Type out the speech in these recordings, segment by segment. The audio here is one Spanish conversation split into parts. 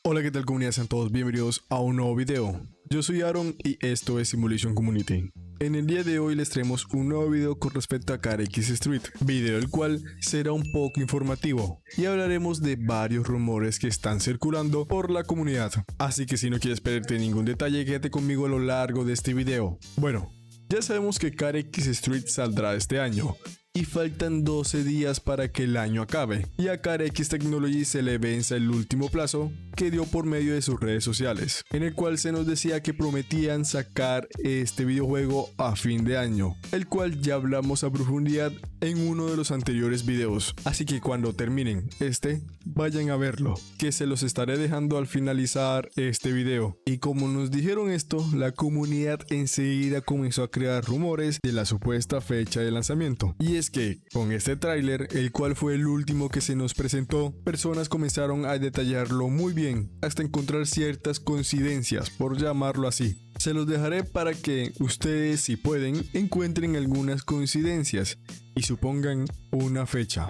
Hola, ¿qué tal comunidad? Sean todos bienvenidos a un nuevo video. Yo soy Aaron y esto es Simulation Community. En el día de hoy les traemos un nuevo video con respecto a CarX Street, video el cual será un poco informativo y hablaremos de varios rumores que están circulando por la comunidad. Así que si no quieres perderte ningún detalle, quédate conmigo a lo largo de este video. Bueno, ya sabemos que CarX Street saldrá este año y faltan 12 días para que el año acabe, y a CarX Technology se le venza el último plazo que dio por medio de sus redes sociales, en el cual se nos decía que prometían sacar este videojuego a fin de año, el cual ya hablamos a profundidad en uno de los anteriores videos, así que cuando terminen vayan a verlo, que se los estaré dejando al finalizar este video. Y como nos dijeron esto, la comunidad enseguida comenzó a crear rumores de la supuesta fecha de lanzamiento, y es que con este tráiler, el cual fue el último que se nos presentó, personas comenzaron a detallarlo muy bien, hasta encontrar ciertas coincidencias, por llamarlo así. Se los dejaré para que ustedes, si pueden, encuentren algunas coincidencias y supongan una fecha.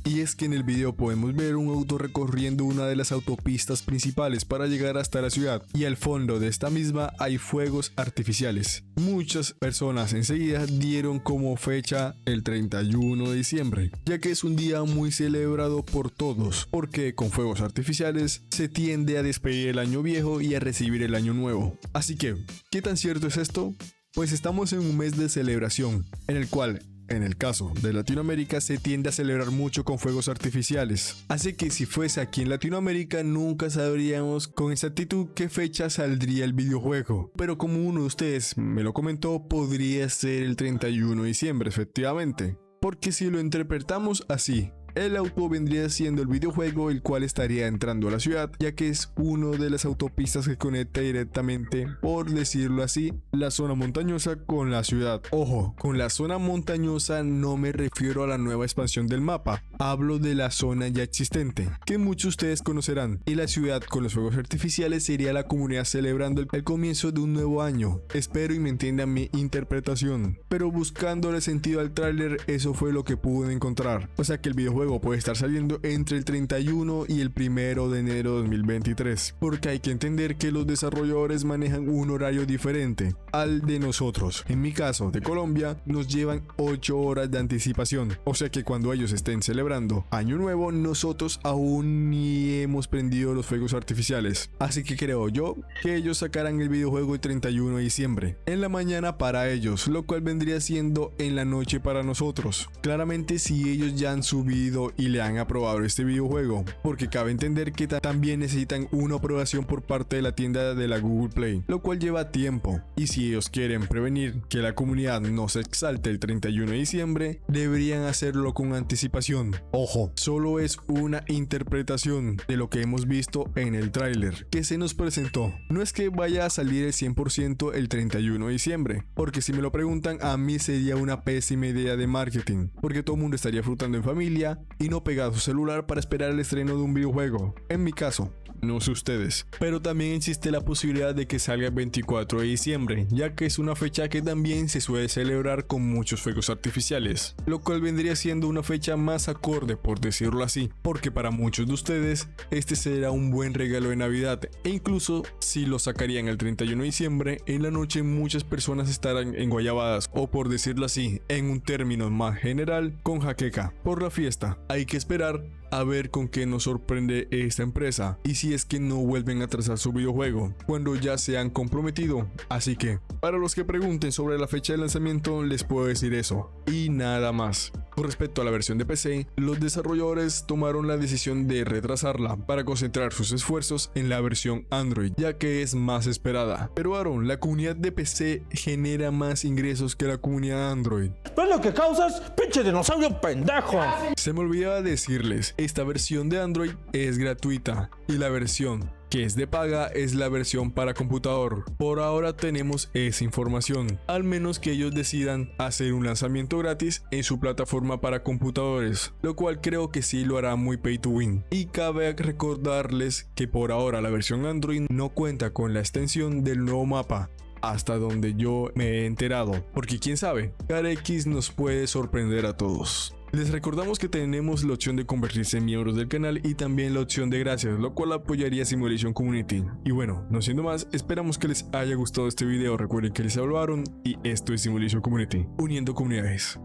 Y es que en el video podemos ver un auto recorriendo una de las autopistas principales para llegar hasta la ciudad, y al fondo de esta misma hay fuegos artificiales. Muchas personas enseguida dieron como fecha el 31 de diciembre, ya que es un día muy celebrado por todos, porque con fuegos artificiales se tiende a despedir el año viejo y a recibir el año nuevo. Así que, ¿qué tan cierto es esto? Pues estamos en un mes de celebración, en el cual en el caso de Latinoamérica se tiende a celebrar mucho con fuegos artificiales, así que si fuese aquí en Latinoamérica nunca sabríamos con exactitud qué fecha saldría el videojuego, pero como uno de ustedes me lo comentó, podría ser el 31 de diciembre efectivamente, porque si lo interpretamos así, el auto vendría siendo el videojuego el cual estaría entrando a la ciudad, ya que es uno de las autopistas que conecta directamente, por decirlo así, la zona montañosa con la ciudad. Ojo, con la zona montañosa no me refiero a la nueva expansión del mapa, hablo de la zona ya existente, que muchos de ustedes conocerán, y la ciudad con los fuegos artificiales sería la comunidad celebrando el comienzo de un nuevo año. Espero y me entiendan mi interpretación, pero buscándole sentido al tráiler, eso fue lo que pude encontrar, o sea que el videojuego puede estar saliendo entre el 31 y el 1 de enero de 2023, porque hay que entender que los desarrolladores manejan un horario diferente al de nosotros. En mi caso, de Colombia, nos llevan 8 horas de anticipación, o sea que cuando ellos estén celebrando Año Nuevo, nosotros aún ni hemos prendido los fuegos artificiales, así que creo yo que ellos sacarán el videojuego el 31 de diciembre, en la mañana para ellos, lo cual vendría siendo en la noche para nosotros. Claramente si ellos ya han subido y le han aprobado este videojuego, porque cabe entender que también necesitan una aprobación por parte de la tienda de la Google Play, lo cual lleva tiempo, y si ellos quieren prevenir que la comunidad no se exalte el 31 de diciembre, deberían hacerlo con anticipación. Ojo, solo es una interpretación de lo que hemos visto en el tráiler que se nos presentó. No es que vaya a salir el 100% el 31 de diciembre, porque si me lo preguntan, a mí sería una pésima idea de marketing, porque todo el mundo estaría disfrutando en familia y no pegado a su celular para esperar el estreno de un videojuego. En mi caso, no sé ustedes, pero también existe la posibilidad de que salga el 24 de diciembre, ya que es una fecha que también se suele celebrar con muchos fuegos artificiales, lo cual vendría siendo una fecha más acorde, por decirlo así, porque para muchos de ustedes este será un buen regalo de Navidad, e incluso si lo sacarían el 31 de diciembre, en la noche muchas personas estarán enguayabadas, o por decirlo así, en un término más general, con jaqueca por la fiesta. Hay que esperar a ver con qué nos sorprende esta empresa y si es que no vuelven a trazar su videojuego cuando ya se han comprometido. Así que, para los que pregunten sobre la fecha de lanzamiento, les puedo decir eso y nada más. Con respecto a la versión de PC, los desarrolladores tomaron la decisión de retrasarla para concentrar sus esfuerzos en la versión Android, ya que es más esperada. Pero Aaron, la comunidad de PC genera más ingresos que la comunidad Android. ¿Ves lo que causas? ¡Pinche dinosaurio pendejo! Se me olvidaba decirles, esta versión de Android es gratuita y la versión que es de paga, es la versión para computador. Por ahora tenemos esa información, al menos que ellos decidan hacer un lanzamiento gratis en su plataforma para computadores, lo cual creo que sí lo hará muy pay to win. Y cabe recordarles que por ahora la versión Android no cuenta con la extensión del nuevo mapa, hasta donde yo me he enterado, porque quién sabe, CarX nos puede sorprender a todos. Les recordamos que tenemos la opción de convertirse en miembros del canal y también la opción de gracias, lo cual apoyaría Simulation Community. Y bueno, no siendo más, esperamos que les haya gustado este video. Recuerden que les hablaron y esto es Simulation Community, uniendo comunidades.